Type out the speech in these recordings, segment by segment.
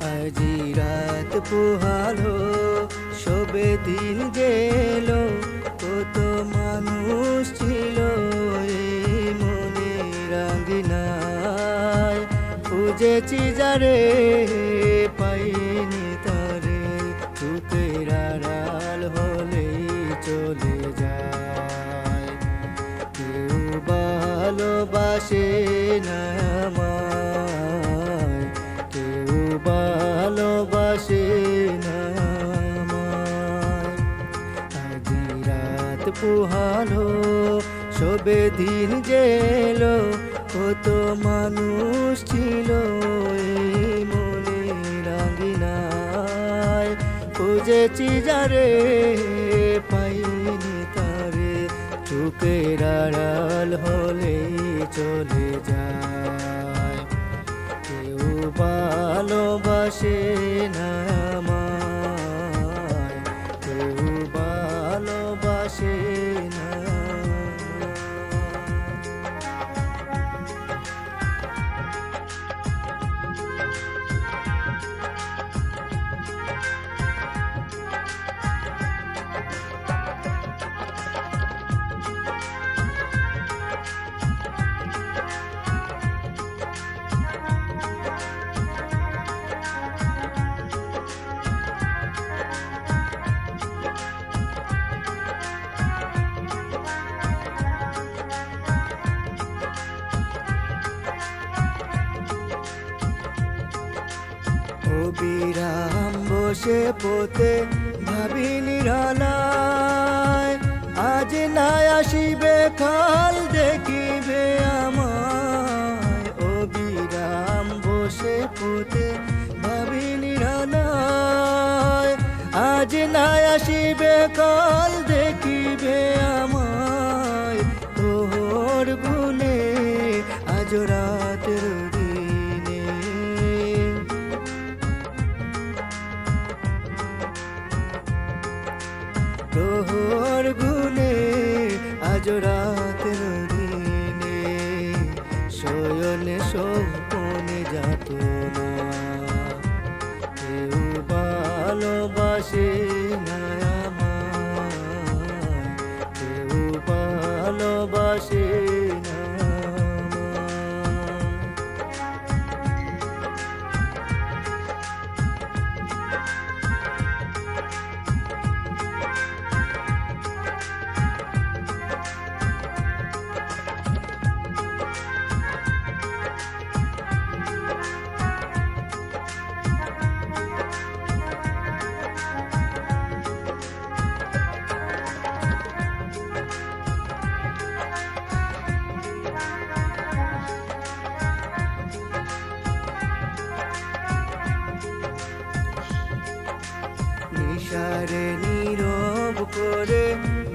আজি রাত পোহালো, সবে দিন গেল, কত মানুষ ছিল এই মনের আঙ্গিনায়। খুঁজেছি যারে পাইনি তারে, চোখের আড়াল হলেই চলে যায়। কেউ ভালোবাসে না আমায়, কেউ ভালোবাসে না আমায়। আজি রাত পোহালো, সবে দিন গেল, কত মানুষ ছিল এই মনের আঙ্গিনায়। খুঁজেছি যারে পাইনি তারে, চোখের আড়াল হলেই চলে যায়। কেউ ভালোবাসে না আমায়, কেউ ভালোবাসে না। অবিরাম বসে পথে ভাবি নিরালায়, আজ না আসিবে কাল দেখিবে আমায়। অবিরাম বসে পথে ভাবি নিরালায়, আজ না আসিবে কাল দেখিবে আমায়। তোর গুণে আজ রাতের দিনে, তোর গুণে আজ রাতের দিনে, শয়নে স্বপ্নে যাত না। কেউ ভালোবাসে না আমায়, কেউ ভালোবাসে না আমায়। নিশারে নীরব করে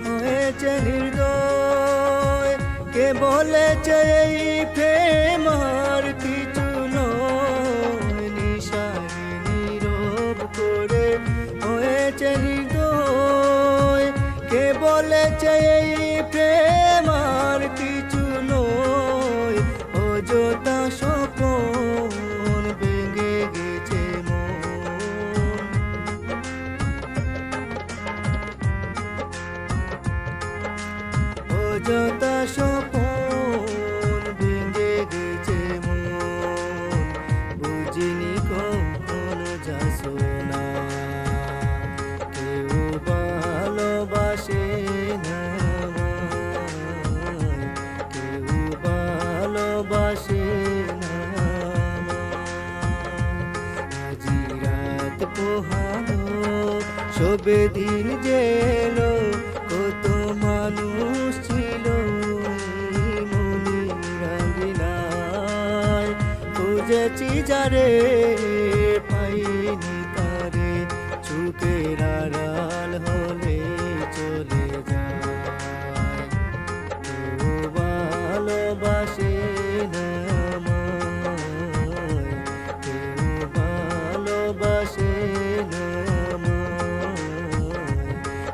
হয়েছে হৃদয়, কে বলেছে এই প্রেম আর কিছু নয়। নিশারে নীরব করে হয়েছে হৃদয়, কে বলেছে এই প্রেম আর কিছু নয়। অযথা স্বপ্ন ভেঙে গেছে মন, অযথা স্বপ্ন ভেঙে গেছে মন। বুঝিনি কখনো যাসো না, কেউ ভালোবাসে না আমায়, কেউ ভালোবাসে না আমায়। আজি রাত পোহালো, সবে দিন গেল, কত মানুষ ছিল এই মনের আঙ্গিনায়। খুঁজেছি যারে পাইনি তারে, চোখের আড়াল হলে চলে যায়। কেউ ভালোবাসে না আমায়, কেউ ভালোবাসে না আমায়,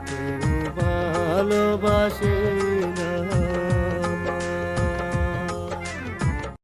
কেউ ভালোবাসে